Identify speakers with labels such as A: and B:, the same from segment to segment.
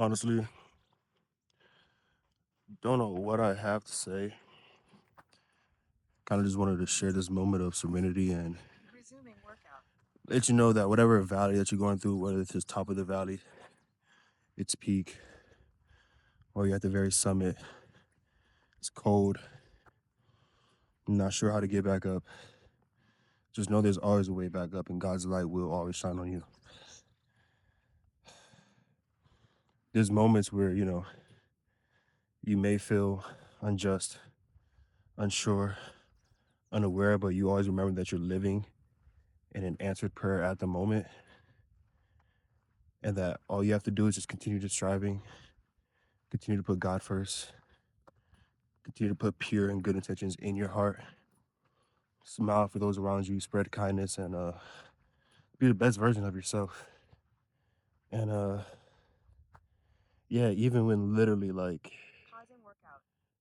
A: Honestly, don't know what I have to say. Kind of just wanted to share this moment of serenity and let you know that whatever valley that you're going through, whether it's the top of the valley, its peak, or you're at the very summit, it's cold, you're not sure how to get back up. Just know there's always a way back up, and God's light will always shine on you. There's moments where, you may feel unjust, unsure, unaware, but you always remember that you're living in an answered prayer at the moment, and that all you have to do is just continue to striving, continue to put God first, continue to put pure and good intentions in your heart, smile for those around you, spread kindness, and be the best version of yourself. And yeah, even when literally like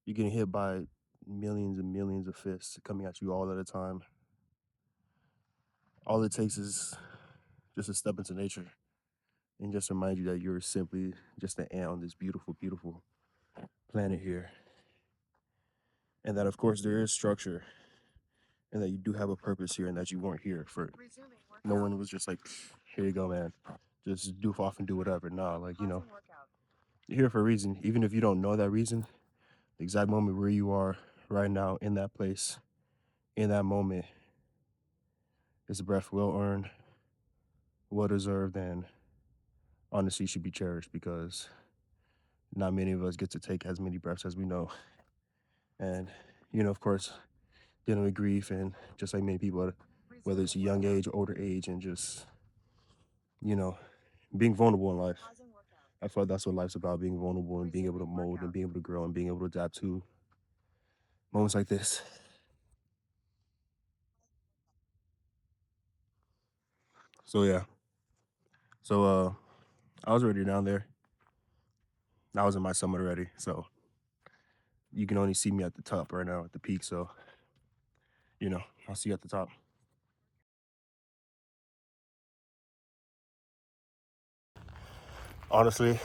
A: you're getting hit by millions and millions of fists coming at you all at a time, all it takes is just a step into nature and just remind you that you're simply just an ant on this beautiful, beautiful planet here. And that, of course, there is structure and that you do have a purpose here and that you weren't here for. No one was just like, here you go, man. Just goof off and do whatever. Nah, like, you're here for a reason. Even if you don't know that reason, the exact moment where you are right now in that place, in that moment, is a breath well earned, well deserved, and honestly should be cherished because not many of us get to take as many breaths as we know. And, of course, dealing with grief and just like many people, whether it's a young age, older age, and just, you know, being vulnerable in life. I feel like that's what life's about, being vulnerable and being able to mold and being able to grow and being able to adapt to moments like this. So yeah. So I was already down there. I was in my summit already. So you can only see me at the top right now at the peak. So, I'll see you at the top. Honestly,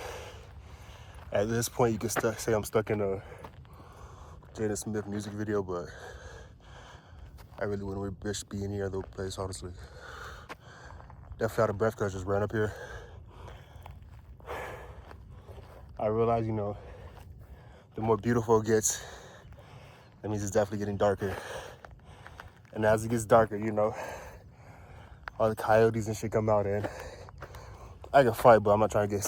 A: at this point you can say I'm stuck in a Jada Smith music video, but I really wouldn't wish to be any other place, honestly. Definitely out of breath because I just ran up here. I realize, the more beautiful it gets, that means it's definitely getting darker. And as it gets darker, all the coyotes and shit come out, and I can fight, but I'm not trying to get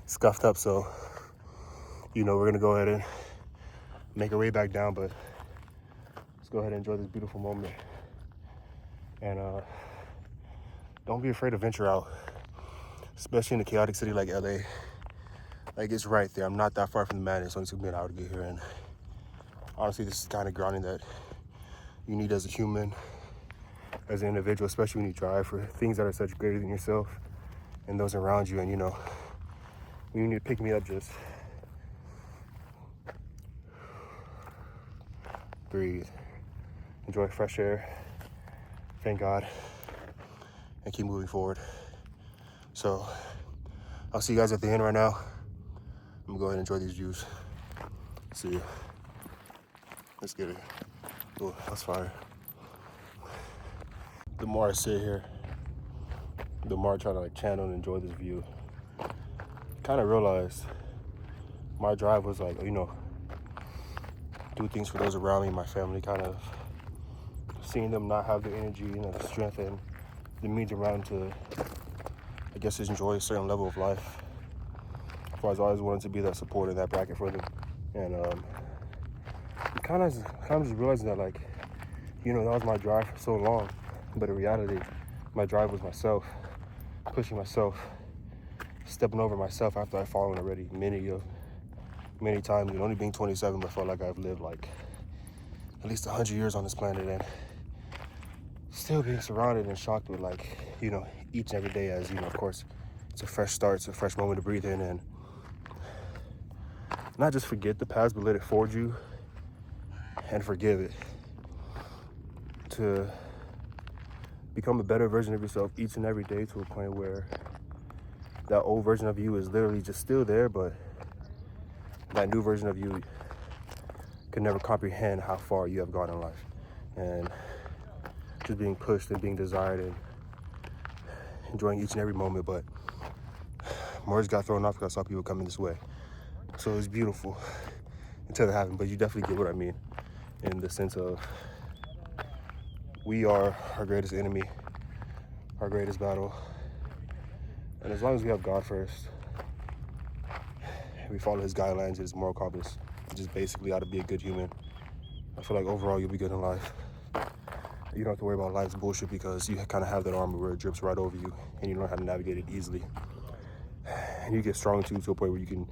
A: scuffed up. So, we're gonna go ahead and make our way back down, but let's go ahead and enjoy this beautiful moment. And don't be afraid to venture out, especially in a chaotic city like LA. Like, it's right there. I'm not that far from the madness. It only took me an hour to get here, and honestly, this is the kind of grounding that you need as a human, as an individual, especially when you drive for things that are such greater than yourself and those around you. And when you need to pick me up, just breathe, enjoy fresh air, thank God, and keep moving forward. So I'll see you guys at the end right now. I'm gonna go ahead and enjoy these views. See you. Let's get it. Oh, that's fire. The more I sit here, the more I try to channel and enjoy this view. Kind of realized my drive was like, do things for those around me, my family, kind of seeing them not have the energy and the strength and the means around to, I guess, just enjoy a certain level of life. So I always wanted to be that support in that bracket for them. And kind of just realizing that, like, that was my drive for so long. But in reality, my drive was myself, pushing myself, stepping over myself after I've fallen already many times. And only being 27, I felt like I've lived like at least 100 years on this planet, and still being surrounded and shocked with, like, each and every day as, of course, it's a fresh start, it's a fresh moment to breathe in and not just forget the past, but let it forge you and forgive it to become a better version of yourself each and every day to a point where that old version of you is literally just still there, but that new version of you can never comprehend how far you have gone in life. And just being pushed and being desired and enjoying each and every moment. But Morris got thrown off because I saw people coming this way. So it was beautiful until it happened. But you definitely get what I mean in the sense of we are our greatest enemy, our greatest battle. And as long as we have God first, we follow his guidelines, his moral compass, just basically how to be a good human, I feel like overall you'll be good in life. You don't have to worry about life's bullshit because you kind of have that armor where it drips right over you and you learn how to navigate it easily. And you get strong too to a point where you can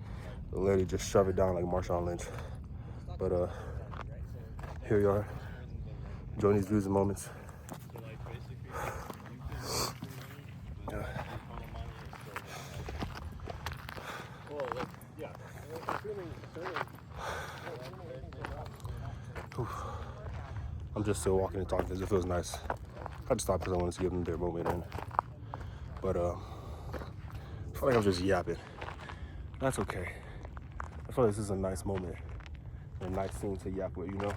A: literally just shove it down like Marshawn Lynch. But here we are, enjoying these views and moments. I'm just still walking and talking because it feels nice. I just stopped because I wanted to give them their moment in. But I feel like I'm just yapping. That's okay. I feel like this is a nice moment, a nice scene to yap with, you know?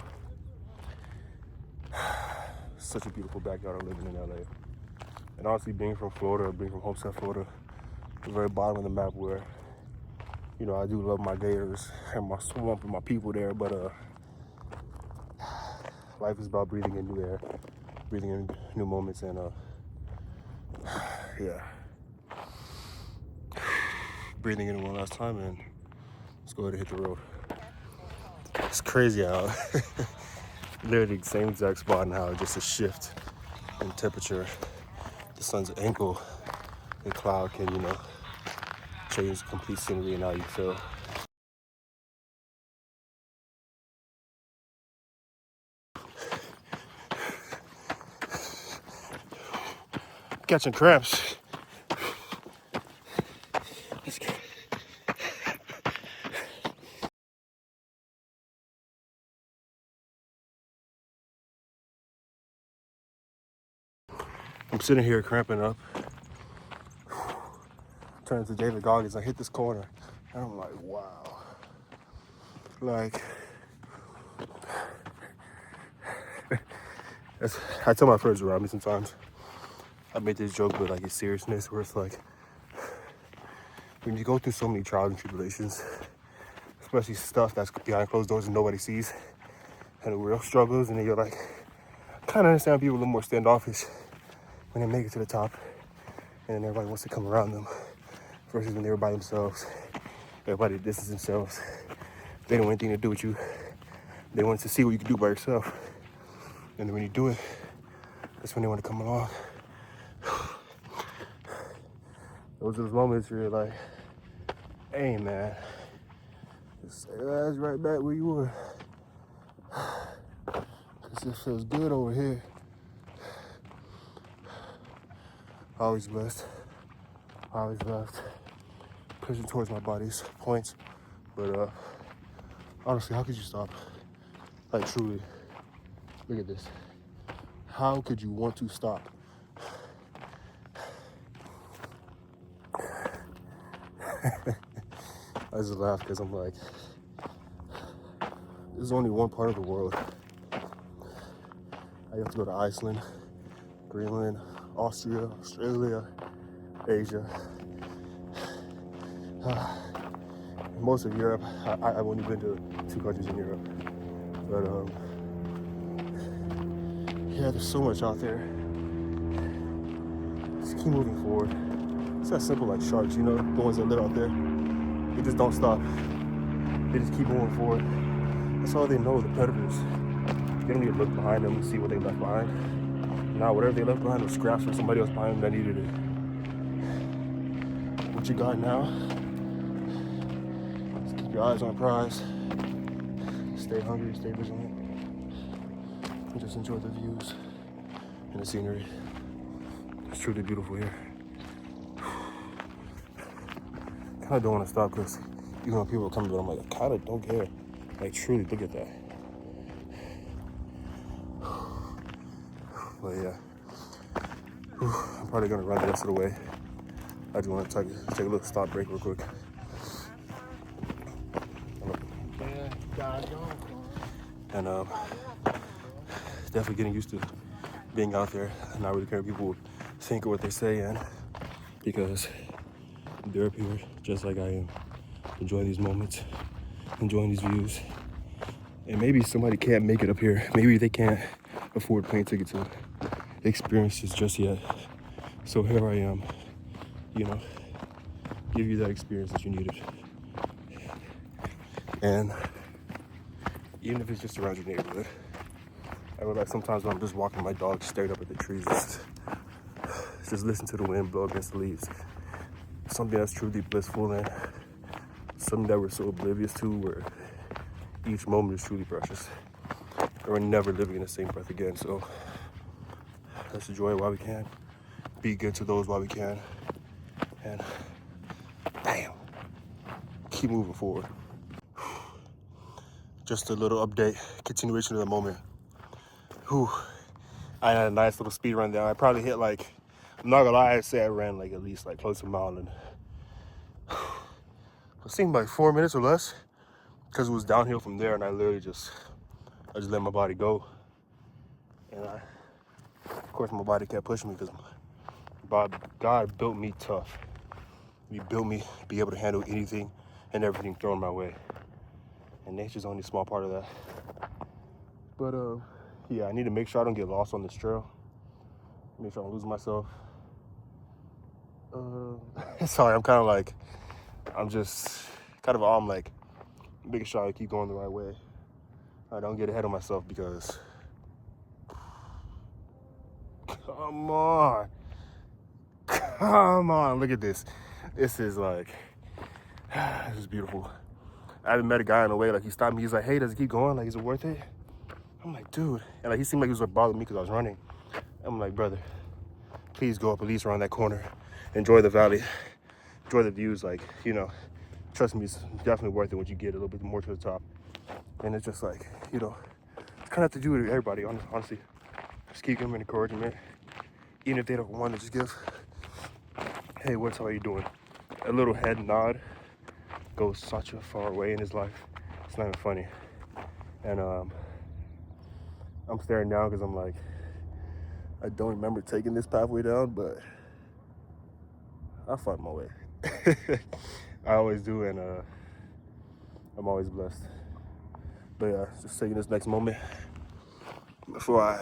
A: Such a beautiful backyard of living in LA. And honestly, being from Florida, being from Homestead, Florida, the very bottom of the map where, you know, I do love my gators and my swamp and my people there, but life is about breathing in new air, breathing in new moments, and yeah. Breathing in one last time, and let's go ahead and hit the road. It's crazy how literally the same exact spot and how just a shift in temperature, the sun's angle, the cloud can, you know, change complete scenery and how you feel. Catching cramps. I'm sitting here cramping up. Turning to David Goggins, I hit this corner, and I'm like, wow. Like, I tell my friends around me sometimes, I make this joke, but like it's seriousness, where it's like, when you go through so many trials and tribulations, especially stuff that's behind closed doors and nobody sees, and the real struggles, and then you're like, kind of understand people a little more standoffish when they make it to the top, and then everybody wants to come around them, versus when they were by themselves, everybody distances themselves. They don't want anything to do with you. They want to see what you can do by yourself. And then when you do it, that's when they want to come along. Those are those moments where you're like, hey man, just say that's right back where you were. Cause it feels good over here. Always blessed, always left, pushing towards my body's points. But honestly, how could you stop? Like truly, look at this. How could you want to stop? I just laugh because I'm like, there's only one part of the world. I have to go to Iceland, Greenland, Austria, Australia, Asia. Most of Europe. I've only been to 2 countries in Europe. But yeah, there's so much out there. Just keep moving forward. It's that simple like sharks, you know, the ones that live out there. They just don't stop. They just keep moving forward. That's all they know, the predators. They don't need to look behind them and see what they left behind. Now, whatever they left behind was scraps from somebody else behind them that needed it. What you got now? Just keep your eyes on the prize. Stay hungry, stay vigilant, and just enjoy the views and the scenery. It's truly beautiful here. Kind of don't want to stop because even when people are coming, but I'm like, I kind of don't care. Like, truly, look at that. But yeah, I'm probably gonna run the rest of the way. I just want to take a little stop break real quick. And definitely getting used to being out there and not really caring what people think or what they say, and because they're up here just like I am, enjoying these moments, enjoying these views. And maybe somebody can't make it up here. Maybe they can't afford plane ticket to experience this just yet. So here I am, you know, give you that experience that you needed. And even if it's just around your neighborhood, I realize sometimes when I'm just walking my dog, staring up at the trees, just listen to the wind blow against the leaves. Something that's truly blissful, and something that we're so oblivious to, where each moment is truly precious. And we're never living in the same breath again. So let's enjoy it while we can. Be good to those while we can. And damn, keep moving forward. Just a little update, continuation of the moment. Whew. I had a nice little speed run down. I probably hit like, I'm not gonna lie, I'd say I ran like at least like close to a mile, and it seemed like 4 minutes or less, because it was downhill from there, and I just let my body go. And of course my body kept pushing me, because God built me tough. He built me to be able to handle anything and everything thrown my way. And nature's only a small part of that. But yeah, I need to make sure I don't get lost on this trail. Make sure I don't lose myself. Sorry, I'm just kind of like making sure I keep going the right way. I don't get ahead of myself, because come on, look at this. This is beautiful. I haven't met a guy on the way, like he stopped me, he's like, hey, does it keep going? Like, is it worth it? I'm like, dude. And like, he seemed like he was bothering me because I was running. I'm like, brother, please go up at least around that corner. Enjoy the valley. Enjoy the views. Like, you know, trust me, it's definitely worth it once you get a little bit more to the top. And it's just like, you know, it's kind of have to do it with everybody, honestly. Just keep giving them encouragement. Even if they don't want to, just give, hey, how are you doing? A little head nod goes such a far way in his life. It's not even funny. And I'm staring down because I'm like, I don't remember taking this pathway down, but I'll find my way. I always do, and I'm always blessed. But yeah, just taking this next moment before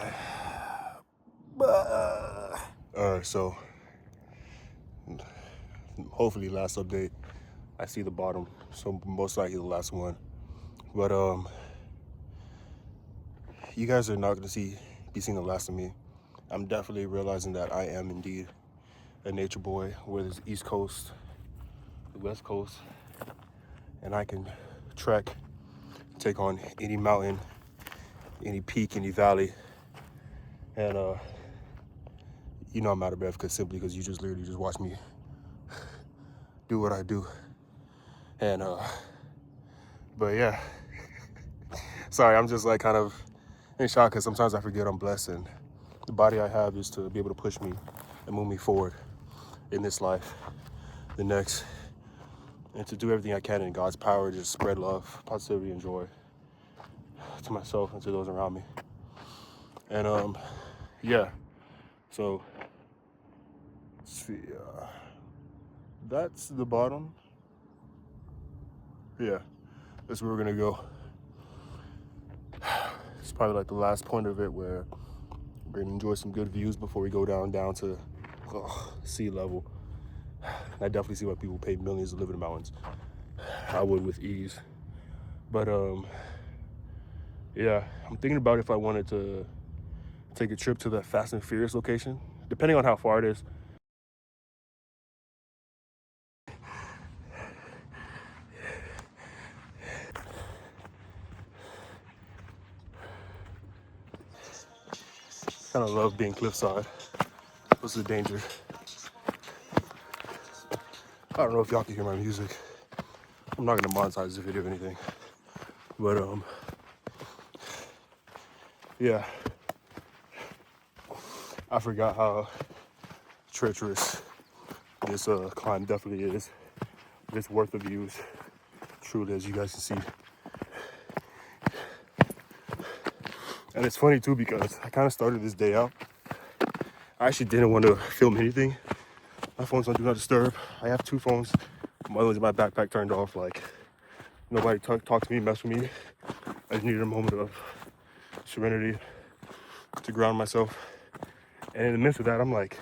A: Alright, so hopefully last update, I see the bottom, so most likely the last one. But you guys are not gonna be seeing the last of me. I'm definitely realizing that I am indeed a nature boy, whether it's East Coast, the West Coast, and I can trek, take on any mountain, any peak, any valley, and you know I'm out of breath simply because you just literally just watch me do what I do. And but yeah, sorry, I'm just like kind of in shock, because sometimes I forget I'm blessed, and the body I have is to be able to push me and move me forward in this life, the next, and to do everything I can in God's power, just spread love, positivity, and joy to myself and to those around me. And yeah, so let's see, that's the bottom. Yeah, that's where we're gonna go. It's probably like the last point of it, where we're gonna enjoy some good views before we go down to sea level. I definitely see why people pay millions to live in the mountains. I would with ease. But yeah, I'm thinking about if I wanted to take a trip to the Fast and Furious location, depending on how far it is. Kind of love being cliffside. What's the danger? I don't know if y'all can hear my music. I'm not gonna monetize this video or anything. But yeah, I forgot how treacherous this climb definitely is. It's worth the views, truly, as you guys can see. And it's funny too because I kind of started this day out. I actually didn't want to film anything. My phone's on Do Not Disturb. I have two phones. My other one's in my backpack turned off. Like, nobody talk to me, mess with me. I just needed a moment of serenity to ground myself. And in the midst of that, I'm like,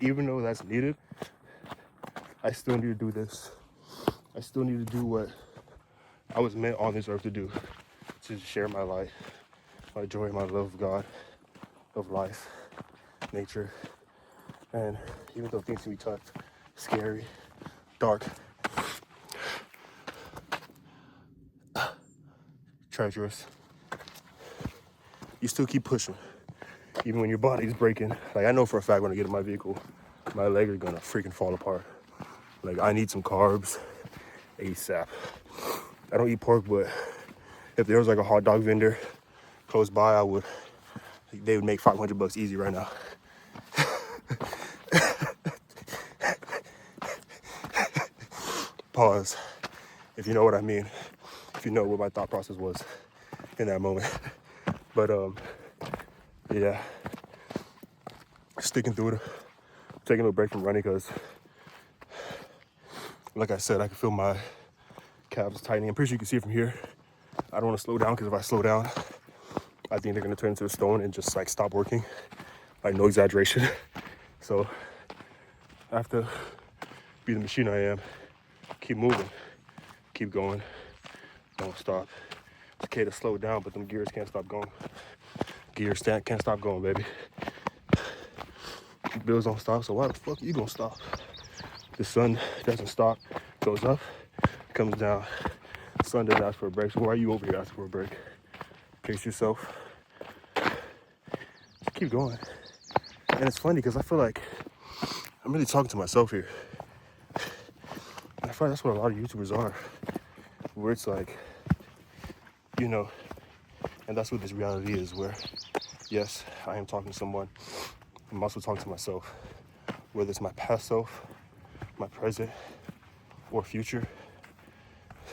A: even though that's needed, I still need to do this. I still need to do what I was meant on this earth to do, to share my life, my joy, my love of God, of life, nature. And even though things can be tough, scary, dark, treacherous, you still keep pushing. Even when your body's breaking. Like, I know for a fact when I get in my vehicle, my legs are gonna freaking fall apart. Like, I need some carbs ASAP. I don't eat pork, but if there was like a hot dog vendor close by, they would make $500 easy right now. Pause, if you know what I mean, if you know what my thought process was in that moment. But yeah, sticking through it, taking a break from running because, like I said, I can feel my calves tightening. I'm pretty sure you can see it from here. I don't want to slow down because if I slow down, I think they're gonna turn into a stone and just like stop working. Like, no exaggeration. So I have to be the machine I am. Keep moving, keep going, don't stop. It's okay to slow down, but them gears can't stop going. Gears can't stop going, baby. Bills don't stop, so why the fuck are you gonna stop? The sun doesn't stop, goes up, comes down. Sun doesn't ask for a break, so why are you over here asking for a break? Pace yourself. Just keep going. And it's funny because I feel like I'm really talking to myself here. I feel like that's what a lot of YouTubers are. Where it's like, you know, and that's what this reality is, where, yes, I am talking to someone. I'm also talking to myself. Whether it's my past self, my present, or future,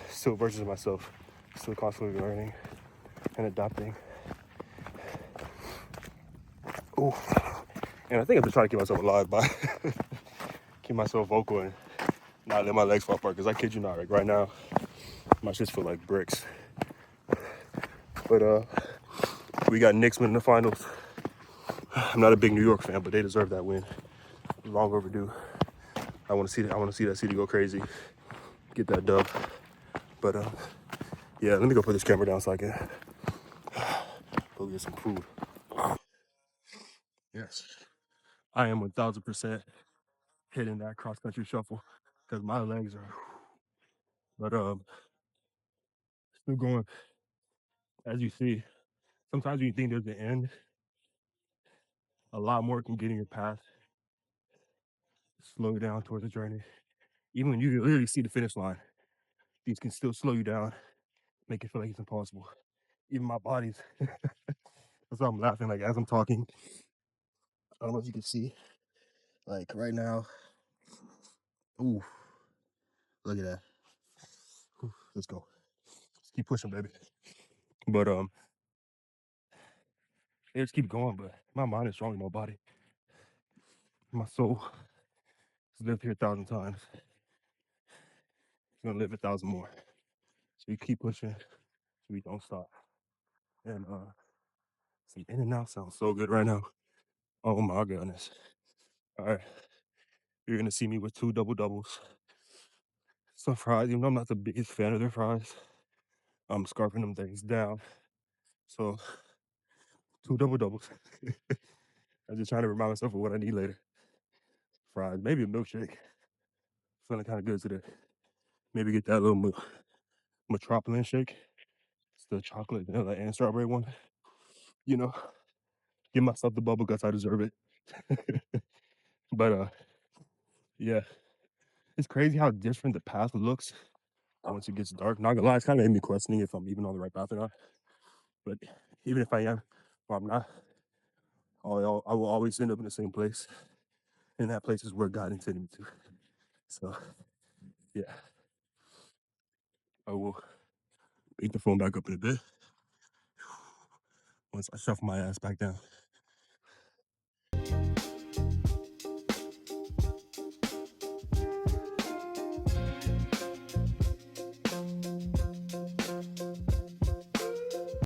A: still versions of myself, still constantly learning and adapting. Oh, and I think I'm just trying to keep myself alive by keep myself vocal and not let my legs fall apart. Because I kid you not, like right now, my shits feel like bricks. But we got Knicks winning the finals. I'm not a big New York fan, but they deserve that win. Long overdue. I want to see that city go crazy, get that dub. But yeah, let me go put this camera down so I can go get some food. Yes, I am 1000% hitting that cross country shuffle because my legs are. But still going. As you see, sometimes when you think there's an end, a lot more can get in your path, slow you down towards the journey. Even when you literally see the finish line, these can still slow you down, make it feel like it's impossible. Even my body's. That's why I'm laughing. Like as I'm talking, I don't know if you can see. Like right now, ooh, look at that. Ooh, let's go. Let's keep pushing, baby. But they just keep going. But my mind is stronger than my body. My soul has lived here 1,000 times. It's gonna live 1,000 more. So you keep pushing, so we don't stop. And some in and out sounds so good right now. Oh my goodness. All right, you're gonna see me with two double doubles. Some fries, even though I'm not the biggest fan of their fries, I'm scarfing them things down. So two double doubles. I'm just trying to remind myself of what I need later. Fries, maybe a milkshake. Feeling kind of good today. Maybe get that little metropolitan shake. It's the chocolate, vanilla, and strawberry one. You know, give myself the bubble guts. I deserve it. But yeah, it's crazy how different the path looks once it gets dark. Not gonna lie, it's kind of made me questioning if I'm even on the right path or not. But even if I am, or I'm not, I will always end up in the same place. And that place is where God intended me to. So yeah, I will pick the phone back up in a bit once I shuffle my ass back down.